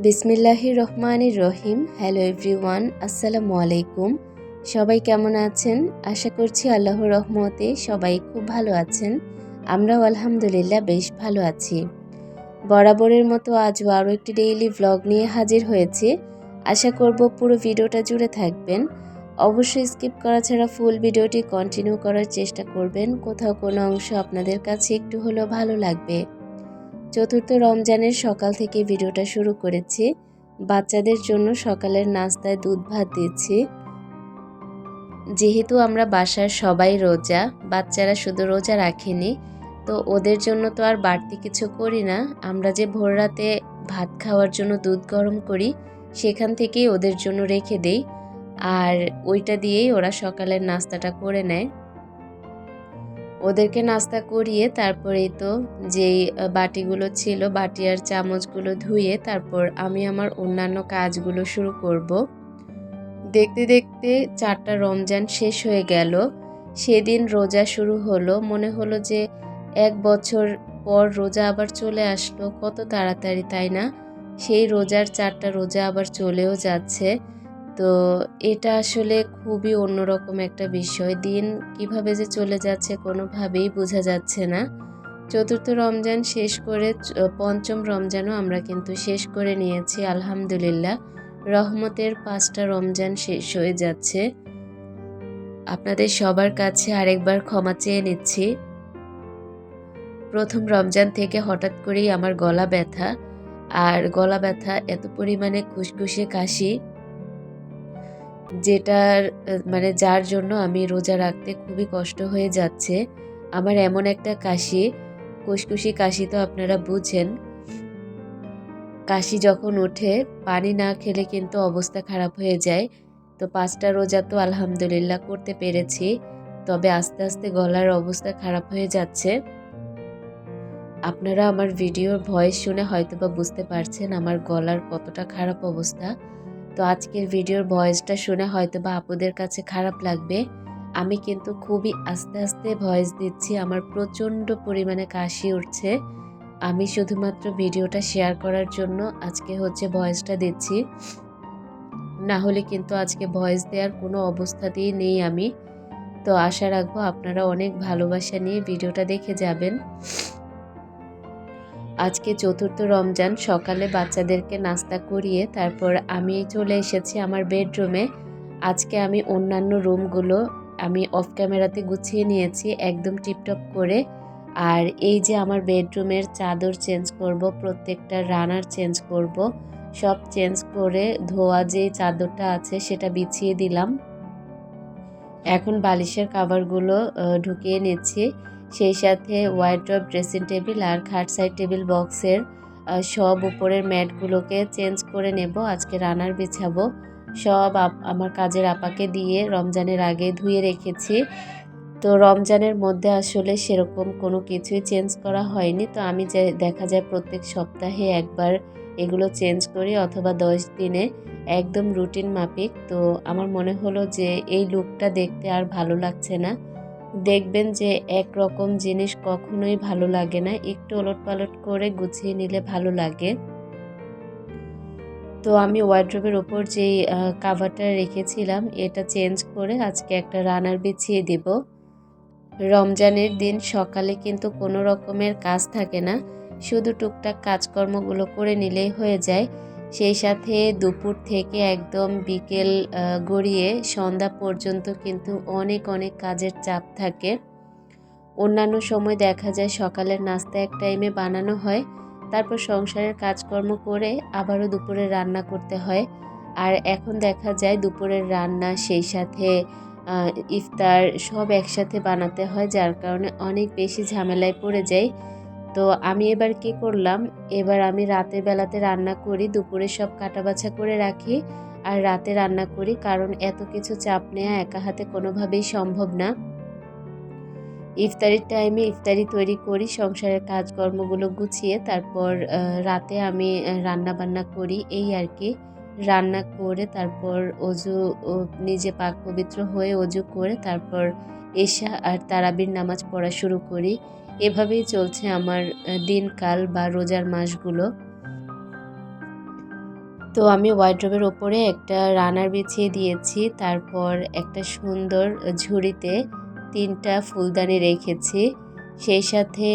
বিসমিল্লাহির রহমানির রহিম। Hello everyone, আসসালামু আলাইকুম। সবাই কেমন আছেন? আশা করছি আল্লাহর রহমতে সবাই খুব ভালো আছেন। আমরাও আলহামদুলিল্লাহ বেশ ভালো আছি। বরাবরের মতো আজও আরও একটি ডেইলি ভ্লগ নিয়ে হাজির হয়েছি। আশা করব পুরো ভিডিওটা জুড়ে থাকবেন। অবশ্যই স্কিপ করা ছাড়া ফুল ভিডিওটি কন্টিনিউ করার চেষ্টা করবেন। কোথাও কোনো অংশ আপনাদের কাছে একটু হলেও ভালো লাগবে। চতুর্থ রমজানের সকাল থেকে ভিডিওটা শুরু করেছি। বাচ্চাদের জন্য সকালের নাস্তায় দুধ ভাত দিচ্ছি। যেহেতু আমরা বাসার সবাই রোজা, বাচ্চারা শুধু রোজা রাখেনি, তো ওদের জন্য তো আর বাড়তি কিছু করি না। আমরা যে ভোর রাতে ভাত খাওয়ার জন্য দুধ গরম করি, সেখান থেকেই ওদের জন্য রেখে দেই, আর ওইটা দিয়েই ওরা সকালের নাস্তাটা করে নেয়। ওদেরকে নাস্তা করিয়ে তারপরেই তো যেই বাটিগুলো ছিল, বাটি আর চামচগুলো ধুয়ে তারপর আমি আমার অন্যান্য কাজগুলো শুরু করব। দেখতে দেখতে 4টা রমজান শেষ হয়ে গেল। সেদিন রোজা শুরু হলো, মনে হলো যে 1 বছর পর রোজা আবার চলে আসলো, কত তাড়াতাড়ি, তাই না? সেই রোজার 4টা রোজা আবার চলেও যাচ্ছে। তো এটা আসলে খুবই অন্যরকম একটা বিষয়। দিন কিভাবে যে চলে যাচ্ছে কোনোভাবেই বোঝা যাচ্ছে না। চতুর্থ রমজান শেষ করে পঞ্চম রমজানও আমরা কিন্তু শেষ করে নিয়েছি আলহামদুলিল্লাহ। রহমতের 5টা রমজান শেষ হয়ে যাচ্ছে। আপনাদের সবার কাছে আরেকবার ক্ষমা চেয়ে নিচ্ছি। প্রথম রমজান থেকে হঠাৎ করেই আমার গলা ব্যথা, আর গলা ব্যথা এত পরিমাণে খুসখুসে কাশি, যেটার যার জন্য আমি রোজা রাখতে খুবই কষ্ট হয়ে যাচ্ছে। আমার এমন একটা কাশি, খুসখুসি কাশি তো আপনারা বুঝেন। কাশি যখন ওঠে, পানি না খেলে কিন্তু অবস্থা খারাপ হয়ে যায়। তো 5টা রোজা তো আলহামদুলিল্লাহ করতে পেরেছি, তবে আস্তে আস্তে গলার অবস্থা খারাপ হয়ে যাচ্ছে। আপনারা আমার ভিডিওর ভয়েস শুনে হয়তোবা বুঝতে পারছেন আমার গলার কতটা খারাপ অবস্থা। তো আজকের ভিডিওর ভয়েসটা শুনে হয়তোবা আপুদের কাছে খারাপ লাগবে। আমি কিন্তু খুবই আস্তে আস্তে ভয়েস দিচ্ছি, আমার প্রচণ্ড পরিমাণে কাশি উঠছে। আমি শুধুমাত্র ভিডিওটা শেয়ার করার জন্য আজকে ভয়েসটা দিচ্ছি, না হলে কিন্তু আজকে ভয়েস দেওয়ার কোনো অবস্থাতেই নেই আমি। তো আশা রাখবো আপনারা অনেক ভালোবাসা নিয়ে ভিডিওটা দেখে যাবেন। আজকে চতুর্থ রমজান, সকালে বাচ্চাদেরকে নাস্তা করিয়ে তারপর আমি চলে এসেছি আমার বেডরুমে। আজকে আমি অন্যান্য রুমগুলো আমি অফ ক্যামেরাতে গুছিয়ে নিয়েছি একদম টিপটপ করে। আর এই যে আমার বেডরুমের চাদর চেঞ্জ করব, প্রত্যেকটা রানার চেঞ্জ করব, সব চেঞ্জ করে ধোয়া যে চাদরটা আছে সেটা বিছিয়ে দিলাম। এখন বালিশের কাভারগুলো ঢুকিয়ে নিচ্ছি, সেই সাথে ওয়ারড্রব, ড্রেসিং টেবিল আর খাট সাইড টেবিল বক্সের সব উপরের ম্যাটগুলোকে চেঞ্জ করে নেব। আজকে রানার বিছাবো। সব আমার কাজের আপাকে দিয়ে রমজানের আগে ধুয়ে রেখেছি। তো রমজানের মধ্যে আসলে সেরকম কোনো কিছুই চেঞ্জ করা হয়নি। তো আমি যে দেখা যায় প্রত্যেক সপ্তাহে একবার এগুলো চেঞ্জ করি, অথবা 10 দিনে, একদম রুটিন মাফিক। তো আমার মনে হলো যে এই লুকটা দেখতে আর ভালো লাগছে না। দেখবেন যে একরকম জিনিস কখনোই ভালো লাগে না, একটু ওলটপালট করে গুছিয়ে নিলে ভালো লাগে। তো আমি ওয়ারড্রোবের ওপর যেই কাভারটা রেখেছিলাম এটা চেঞ্জ করে আজকে একটা রানার বিছিয়ে দেব। রমজানের দিন সকালে কিন্তু কোনো রকমের কাজ থাকে না, শুধু টুকটাক কাজকর্মগুলো করে নিলেই হয়ে যায়। সেই সাথে দুপুর থেকে একদম বিকেল গড়িয়ে সন্ধ্যা পর্যন্ত কিন্তু অনেক অনেক কাজের চাপ থাকে। অন্যান্য সময় দেখা যায় সকালের নাস্তা এক টাইমে বানানো হয়, তারপর সংসারের কাজকর্ম করে আবারও দুপুরে রান্না করতে হয়। আর এখন দেখা যায় দুপুরের রান্না, সেই সাথে ইফতার সব একসাথে বানাতে হয়, যার কারণে অনেক বেশি ঝামেলায় পড়ে যাই। তো আমি এবার কি করলাম, এবার আমি রাতের বেলাতে রান্না করি, দুপুরে সব কাটাবাছা করে রাখি আর রাতে রান্না করি, কারণ এত কিছু চাপ নেওয়া একা হাতে কোনোভাবেই সম্ভব না। ইফতারির টাইমে ইফতারি তৈরি করি, সংসারের কাজকর্মগুলো গুছিয়ে তারপর রাতে আমি রান্না বান্না করি, এই আর কি। রান্না করে তারপর অজু, নিজে পাক পবিত্র হয়ে অজু করে তারপর এশা আর তারাবির নামাজ পড়া শুরু করি। এভাবেই চলছে আমার দিনকাল বা রোজার মাসগুলো। তো আমি ওয়ারড্রোবের ওপরে একটা রানার বিছিয়ে দিয়েছি, তারপর একটা সুন্দর ঝুড়িতে 3টা ফুলদানি রেখেছি। সেই সাথে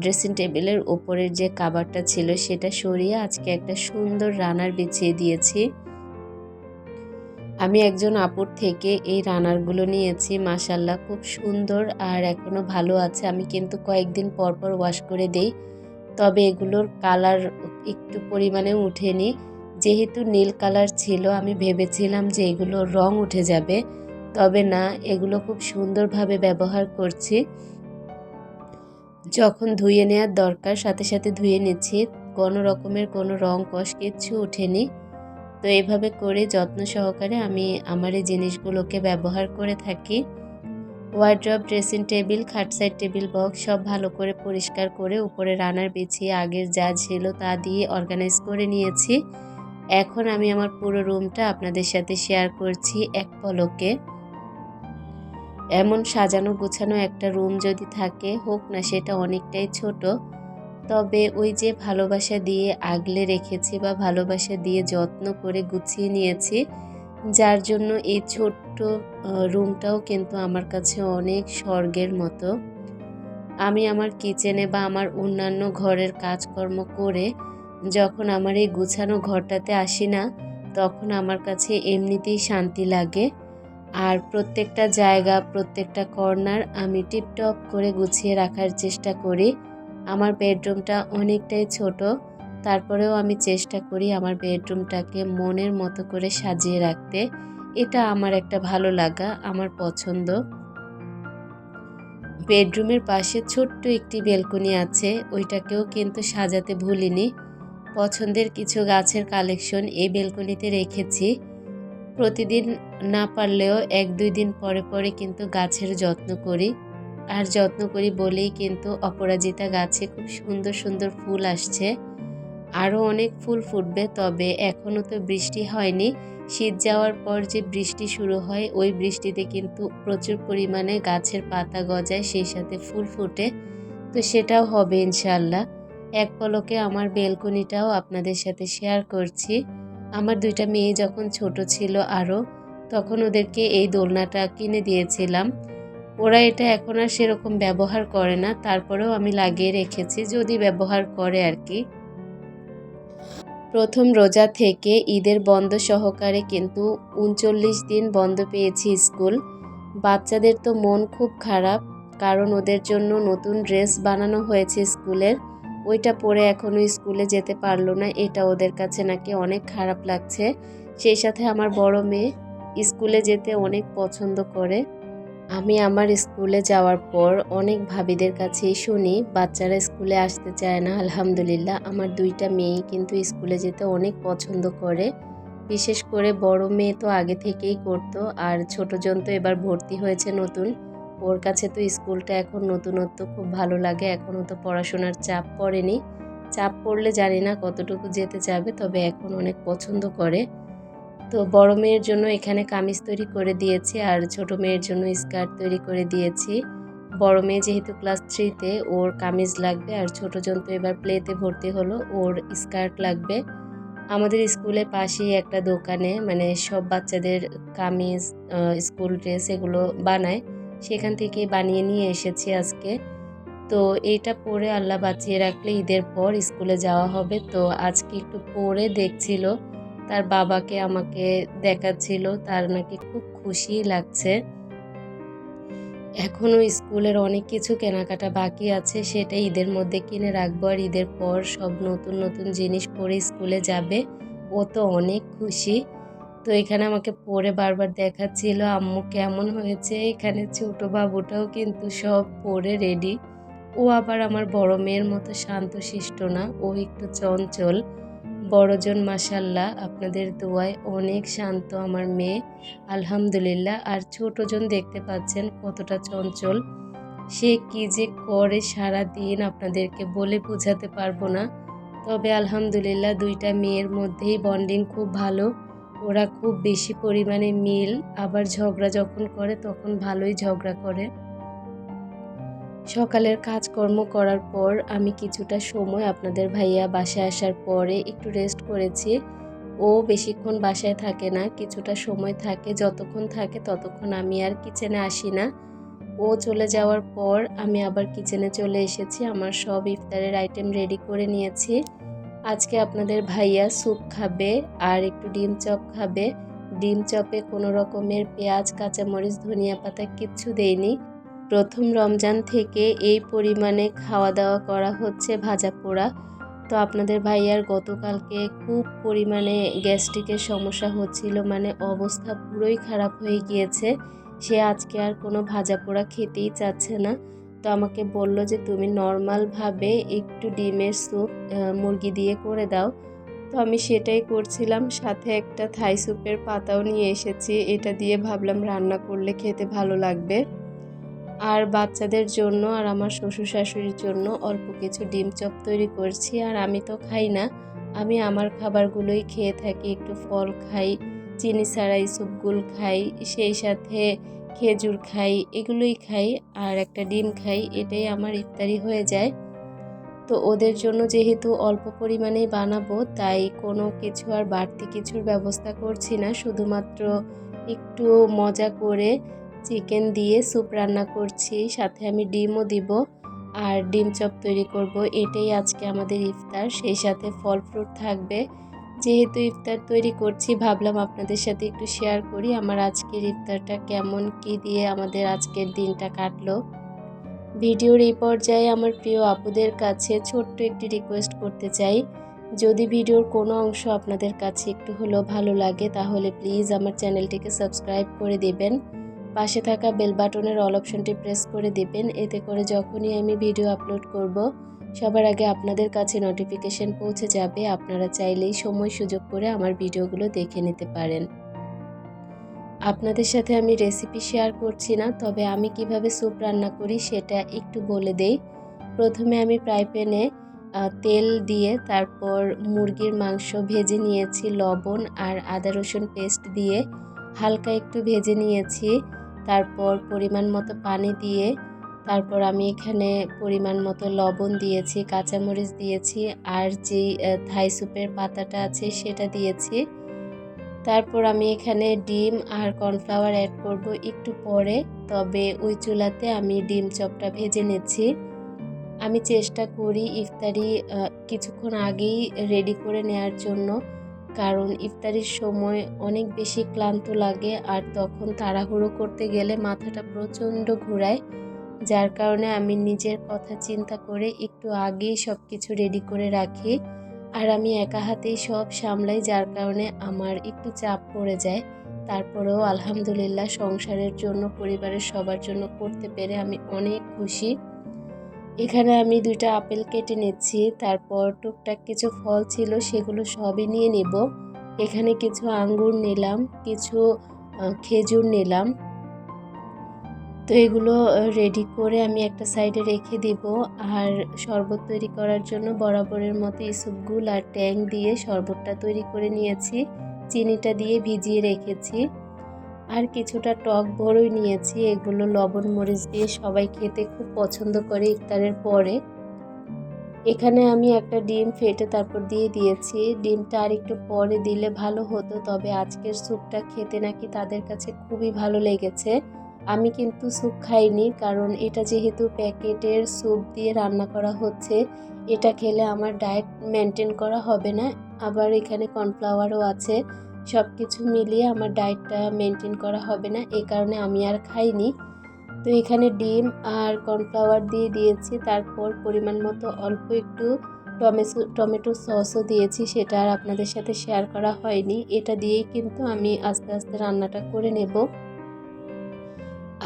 ড্রেসিং টেবিলের ওপরের যে কাভারটা ছিল সেটা সরিয়ে আজকে একটা সুন্দর রানার বিছিয়ে দিয়েছি। আমি একজন আপুর থেকে এই রানারগুলো নিয়েছি, মাশাআল্লাহ খুব সুন্দর আর এখনও ভালো আছে। আমি কিন্তু কয়েকদিন পর পর ওয়াশ করে দেই, তবে এগুলোর কালার একটু পরিমাণে উঠেনি। যেহেতু নীল কালার ছিল আমি ভেবেছিলাম যে এগুলো রং উঠে যাবে, তবে না, এগুলো খুব সুন্দরভাবে ব্যবহার করছি। যখন ধুয়ে নেওয়ার দরকার সাথে সাথে ধুয়ে নিচ্ছি, কোনো রকমের কোনো রং কষ কিচ্ছু ওঠেনি। তো এভাবে করে যত্ন সহকারে আমি আমার এই জিনিসগুলোকে ব্যবহার করে থাকি। ওয়ারড্রব, ড্রেসিং টেবিল, খাট সাইড টেবিল বক্স সব ভালো করে পরিষ্কার করে উপরে রানার বিছিয়ে আগের যা ছিল তা দিয়ে অর্গানাইজ করে নিয়েছি। এখন আমি আমার পুরো রুমটা আপনাদের সাথে শেয়ার করছি এক পলকে। এমন সাজানো গোছানো একটা রুম যদি থাকে, হোক না সেটা অনেকটাই ছোট, তবে ওই যে ভালোবাসা দিয়ে আগলে রেখেছি বা ভালোবাসা দিয়ে যত্ন করে গুছিয়ে নিয়েছি, যার জন্য এই ছোট্ট রুমটাও কিন্তু আমার কাছে অনেক স্বর্গের মতো। আমি আমার কিচেনে বা আমার অন্যান্য ঘরের কাজকর্ম করে যখন আমার এই গুছানো ঘরটাতে আসি না, তখন আমার কাছে এমনিতেই শান্তি লাগে। আর প্রত্যেকটা জায়গা, প্রত্যেকটা কর্নার আমি টিপটপ করে গুছিয়ে রাখার চেষ্টা করি। আমার বেডরুমটা অনেকটাই ছোট, তারপরেও আমি চেষ্টা করি আমার বেডরুমটাকে মনের মতো করে সাজিয়ে রাখতে। এটা আমার একটা ভালো লাগা, আমার পছন্দ। বেডরুমের পাশে ছোট্ট একটি বেলকনি আছে, ওইটাকেও কিন্তু সাজাতে ভুলিনি। পছন্দের কিছু গাছের কালেকশন এই বেলকনিতে রেখেছি। প্রতিদিন না পারলেও 1-2 দিন পরে পরে কিন্তু গাছের যত্ন করি। আর যত্ন করি বলেই কিন্তু অপরাজিতা গাছে খুব সুন্দর সুন্দর ফুল আসছে। আরও অনেক ফুল ফুটবে, তবে এখনও তো বৃষ্টি হয়নি। শীত যাওয়ার পর যে বৃষ্টি শুরু হয়, ওই বৃষ্টিতে কিন্তু প্রচুর পরিমাণে গাছের পাতা গজায়, সেই সাথে ফুল ফোটে। তো সেটাও হবে ইনশাআল্লাহ। এক পলকে আমার বেলকনিটাও আপনাদের সাথে শেয়ার করছি। আমার 2টা মেয়ে যখন ছোট ছিল আরও, তখন ওদেরকে এই দোলনাটা কিনে দিয়েছিলাম। ওরা এটা এখন আর সেরকম ব্যবহার করে না, তারপরেও আমি লাগিয়ে রেখেছি, যদি ব্যবহার করে আর কি। প্রথম রোজা থেকে ঈদের বন্ধ সহকারে কিন্তু ৩৯ দিন বন্ধ পেয়েছি স্কুল। বাচ্চাদের তো মন খুব খারাপ, কারণ ওদের জন্য নতুন ড্রেস বানানো হয়েছে স্কুলের, ওইটা পরে এখনও স্কুলে যেতে পারলো না। এটা ওদের কাছে নাকি অনেক খারাপ লাগছে। সেই সাথে আমার বড় মেয়ে স্কুলে যেতে অনেক পছন্দ করে। আমি আমার স্কুলে যাওয়ার পর অনেক ভাবিদের কাছেই শুনি বাচ্চারা স্কুলে আসতে চায় না। আলহামদুলিল্লাহ, আমার 2টা মেয়েই কিন্তু স্কুলে যেতে অনেক পছন্দ করে। বিশেষ করে বড় মেয়ে তো আগে থেকেই করতো, আর ছোটজন তো এবার ভর্তি হয়েছে নতুন। ওর কাছে তো স্কুলটা এখন নতুনত্ব, খুব ভালো লাগে। এখনও তো পড়াশোনার চাপ পড়েনি, চাপ পড়লে জানি না কতটুকু যেতে চাবে, তবে এখন অনেক পছন্দ করে। তো বড় মেয়ের জন্য এখানে কামিজ তৈরি করে দিয়েছি, আর ছোট মেয়ের জন্য স্কার্ট তৈরি করে দিয়েছি। বড় মেয়ে যেহেতু ক্লাস 3-তে, ওর কামিজ লাগবে, আর ছোটজন তো এবার প্লেতে ভর্তি হলো, ওর স্কার্ট লাগবে। আমাদের স্কুলের পাশেই একটা দোকানে মানে সব বাচ্চাদের কামিজ, স্কুল ড্রেস এগুলো বানায়, সেখান থেকে বানিয়ে নিয়ে এসেছি আজকে। তো এইটা পরে আল্লাহ বাঁচিয়ে রাখলে ঈদের পর স্কুলে যাওয়া হবে। তো আজকে একটু পরে দেখছিল, তার বাবাকে আমাকে দেখাচ্ছিল, তার নাকি খুব খুশি লাগছে। এখনও স্কুলের অনেক কিছু কেনাকাটা বাকি আছে, সেটা ঈদের মধ্যে কিনে রাখবো, আর ঈদের পর সব নতুন নতুন জিনিস পরে স্কুলে যাবে। ও তো অনেক খুশি। তো এখানে আমাকে পরে বারবার দেখাচ্ছিল আম্মু কেমন হয়েছে। এখানে ছোট বাবুটাও কিন্তু সব পরে রেডি। ও আবার আমার বড় মেয়ের মতো শান্তশিষ্ট না, ও একটু চঞ্চল। বড়জন মাশাআল্লাহ আপনাদের দোয়ায় অনেক শান্ত আমার মেয়ে, আলহামদুলিল্লাহ। আর ছোটজন দেখতে পাচ্ছেন কতটা চঞ্চল, সে কি যে করে সারা দিন আপনাদেরকে বলে বোঝাতে পারবো না। তবে আলহামদুলিল্লাহ 2টা মেয়ের মধ্যেই বন্ডিং খুব ভালো, ওরা খুব বেশি পরিমাণে মিল। আবার ঝগড়া যখন করে তখন ভালোই ঝগড়া করে। সকালের কাজকর্ম করার পর আমি কিছুটা সময় আপনাদের ভাইয়া বাসায় আসার পরে একটু রেস্ট করেছি। ও বেশিক্ষণ বাসায় থাকে না, কিছুটা সময় থাকে, যতক্ষণ থাকে ততক্ষণ আমি আর কিচেনে আসি না। ও চলে যাওয়ার পর আমি আবার কিচেনে চলে এসেছি, আমার সব ইফতারের আইটেম রেডি করে নিয়েছি। আজকে আপনাদের ভাইয়া স্যুপ খাবে আর একটু ডিম চপ খাবে। ডিম চপে কোনো রকমের পেঁয়াজ, কাঁচামরিচ, ধনিয়া পাতা কিচ্ছু দেইনি। প্রথম রমজান থেকে এই পরিমাণে খাওয়া দাওয়া করা হচ্ছে ভাজা পোড়া। তো আপনাদের ভাইয়ার গতকালকে খুব পরিমাণে গ্যাস্ট্রিকের সমস্যা হচ্ছিল, মানে অবস্থা পুরোই খারাপ হয়ে গিয়েছে। সে আজকে আর কোনো ভাজা পোড়া খেতেই চাচ্ছে না। তো আমাকে বলল যে তুমি নর্মালভাবে একটু ডিমের স্যুপ মুরগি দিয়ে করে দাও। তো আমি সেটাই করছিলাম, সাথে একটা থাই স্যুপের পাতাও নিয়ে এসেছি, এটা দিয়ে ভাবলাম রান্না করলে খেতে ভালো লাগবে। আর বাচ্চাদের জন্য আর আমার শ্বশুর শাশুড়ির জন্য অল্প কিছু ডিম চপ তৈরি করছি। আর আমি তো খাই না, আমি আমার খাবারগুলোই খেয়ে থাকি, একটু ফল খাই, চিনি ছাড়া স্যুপগুল খাই, সেই সাথে খেজুর খাই, এগুলোই খাই আর একটা ডিম খাই, এটাই আমার ইফতারি হয়ে যায়। তো ওদের জন্য যেহেতু অল্প পরিমাণেই বানাবো, তাই কোনো কিছু আর বাড়তি কিছুর ব্যবস্থা করছি না, শুধুমাত্র একটু মজা করে চিকেন দিয়ে স্যুপ রান্না করছি, সাথে আমি ডিমও দিব আর ডিম চপ তৈরি করব। এটাই আজকে আমাদের ইফতার, সেই সাথে ফল ফ্রুট থাকবে। যেহেতু ইফতার তৈরি করছি, ভাবলাম আপনাদের সাথে একটু শেয়ার করি আমার আজকের ইফতারটা কেমন, কি দিয়ে আমাদের আজকের দিনটা কাটলো। ভিডিওর এই পর্যায়ে আমার প্রিয় আপুদের কাছে ছোট্ট একটি রিকোয়েস্ট করতে চাই, যদি ভিডিওর কোনো অংশ আপনাদের কাছে একটু হলেও ভালো লাগে তাহলে প্লিজ আমার চ্যানেলটিকে সাবস্ক্রাইব করে দেবেন, পাশে থাকা বেল বাটনের অল অপশনটি প্রেস করে দেবেন, এতে করে যখনই আমি ভিডিও আপলোড করব সবার আগে আপনাদের কাছে নোটিফিকেশন পৌঁছে যাবে। আপনারা চাইলেই সময় সুযোগ করে আমার ভিডিওগুলো দেখে নিতে পারেন। আপনাদের সাথে আমি রেসিপি শেয়ার করছি না, তবে আমি কিভাবে স্যুপ রান্না করি সেটা একটু বলে দেই। প্রথমে আমি ফ্রাই প্যানে তেল দিয়ে তারপর মুরগির মাংস ভেজে নিয়েছি, লবণ আর আদা রসুন পেস্ট দিয়ে হালকা একটু ভেজে নিয়েছি। তারপর পরিমাণ মতো পানি দিয়ে তারপর আমি এখানে পরিমাণ মতো লবণ দিয়েছি, কাঁচামরিচ দিয়েছি আর যেই থাই স্যুপের পাতাটা আছে সেটা দিয়েছি। তারপর আমি এখানে ডিম আর কর্নফ্লাওয়ার অ্যাড করব একটু পরে, তবে ওই চুলাতে আমি ডিম চপটা ভেজে নেছি। আমি চেষ্টা করি ইফতারি কিছুক্ষণ আগেই রেডি করে নেওয়ার জন্য, কারণ ইফতারির সময় অনেক বেশি ক্লান্ত লাগে আর তখন তাড়াহুড়ো করতে গেলে মাথাটা প্রচণ্ড ঘোরায়, যার কারণে আমি নিজের কথা চিন্তা করে একটু আগেই সব কিছু রেডি করে রাখি। আর আমি একা হাতেই সব সামলাই, যার কারণে আমার একটু চাপ পড়ে যায়। তারপরেও আলহামদুলিল্লাহ সংসারের জন্য, পরিবারের সবার জন্য করতে পেরে আমি অনেক খুশি। এখানে আমি 2টা আপেল কেটে নিচ্ছি, তারপর টুকটাক কিছু ফল ছিল সেগুলো সবই নিয়ে নেব। এখানে কিছু আঙ্গুর নিলাম, কিছু খেজুর নিলাম। তো এগুলো রেডি করে আমি একটা সাইডে রেখে দিব। আর শরবত তৈরি করার জন্য বরাবরের মতো ইসবগুল আর ট্যাং দিয়ে শরবতটা তৈরি করে নিয়েছি, চিনিটা দিয়ে ভিজিয়ে রেখেছি। আর কিছুটা টক বড়ই নিয়েছি, এগুলো লবণ মরিচ দিয়ে সবাই খেতে খুব পছন্দ করে ইফতারের পরে। এখানে আমি একটা ডিম ফেটে তারপর দিয়ে দিয়েছি, ডিমটা আর একটু পরে দিলে ভালো হতো, তবে আজকের স্যুপটা খেতে নাকি তাদের কাছে খুবই ভালো লেগেছে। আমি কিন্তু স্যুপ খাইনি, কারণ এটা যেহেতু প্যাকেটের স্যুপ দিয়ে রান্না করা হচ্ছে, এটা খেলে আমার ডায়েট মেনটেন করা হবে না। আবার এখানে কর্নফ্লাওয়ারও আছে, সব কিছু মিলিয়ে আমার ডায়েটটা মেনটেন করা হবে না, এই কারণে আমি আর খাইনি। তো এখানে ডিম আর কর্নফ্লাওয়ার দিয়ে দিয়েছি, তারপর পরিমাণ মতো অল্প একটু টমেটো সসও দিয়েছি, সেটা আর আপনাদের সাথে শেয়ার করা হয়নি। এটা দিয়েই কিন্তু আমি আস্তে আস্তে রান্নাটা করে নেব।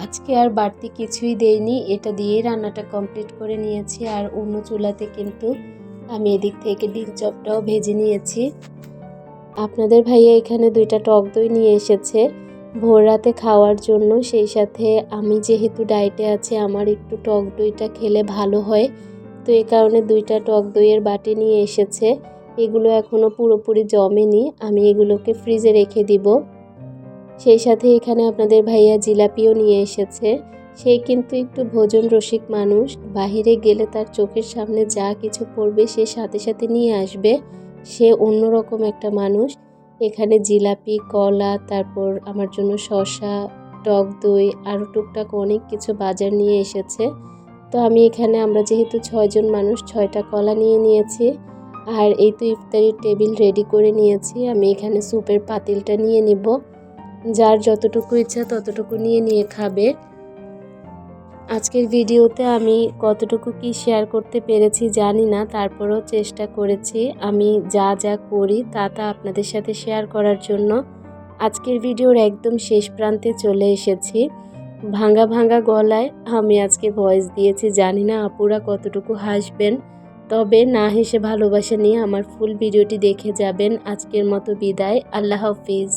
আজকে আর বাড়তি কিছুই দেইনি, এটা দিয়েই রান্নাটা কমপ্লিট করে নিয়েছি। আর অন্য চুলাতে কিন্তু আমি এদিক থেকে ডিম চপটাও ভেজে নিয়েছি। আপনাদের ভাইয়া এখানে 2টা টক দই নিয়ে এসেছে ভোর রাতে খাওয়ার জন্য, সেই সাথে আমি যেহেতু ডায়েটে আছি আমার একটু টক দইটা খেলে ভালো হয়, তো এই কারণে 2টা টক দইয়ের বাটি নিয়ে এসেছে। এগুলো এখনও পুরোপুরি জমেনি, আমি এগুলোকে ফ্রিজে রেখে দিব। সেই সাথে এখানে আপনাদের ভাইয়া জিলাপিও নিয়ে এসেছে। সে কিন্তু একটু ভোজন রসিক মানুষ, বাহিরে গেলে তার চোখের সামনে যা কিছু পড়বে সে সাথে সাথে নিয়ে আসবে, সে অন্যরকম একটা মানুষ। এখানে জিলাপি, কলা, তারপর আমার জন্য শসা, টক দই আরও টুকটাক অনেক কিছু বাজার নিয়ে এসেছে। তো আমি এখানে আমরা যেহেতু 6 জন মানুষ 6টা কলা নিয়ে নিয়েছি। আর এই তো ইফতারির টেবিল রেডি করে নিয়েছি। আমি এখানে স্যুপের পাতিলটা নিয়ে নিব। যার যতটুকু ইচ্ছা ততটুকু নিয়ে নিয়ে খাবে। আজকের ভিডিওতে আমি কতটুকু কি শেয়ার করতে পেরেছি জানি না, তারপরেও চেষ্টা করেছি আমি যা যা করি তা আপনাদের সাথে শেয়ার করার জন্য। আজকের ভিডিওর একদম শেষ প্রান্তে চলে এসেছি। ভাঙা ভাঙা গলায় আমি আজকে ভয়েস দিয়েছি, জানি না আপুরা কতটুকু হাসবেন। তবে না হেসে ভালোবাসা নিয়ে আমার ফুল ভিডিওটি দেখে যাবেন। আজকের মতো বিদায়, আল্লাহ হাফিজ।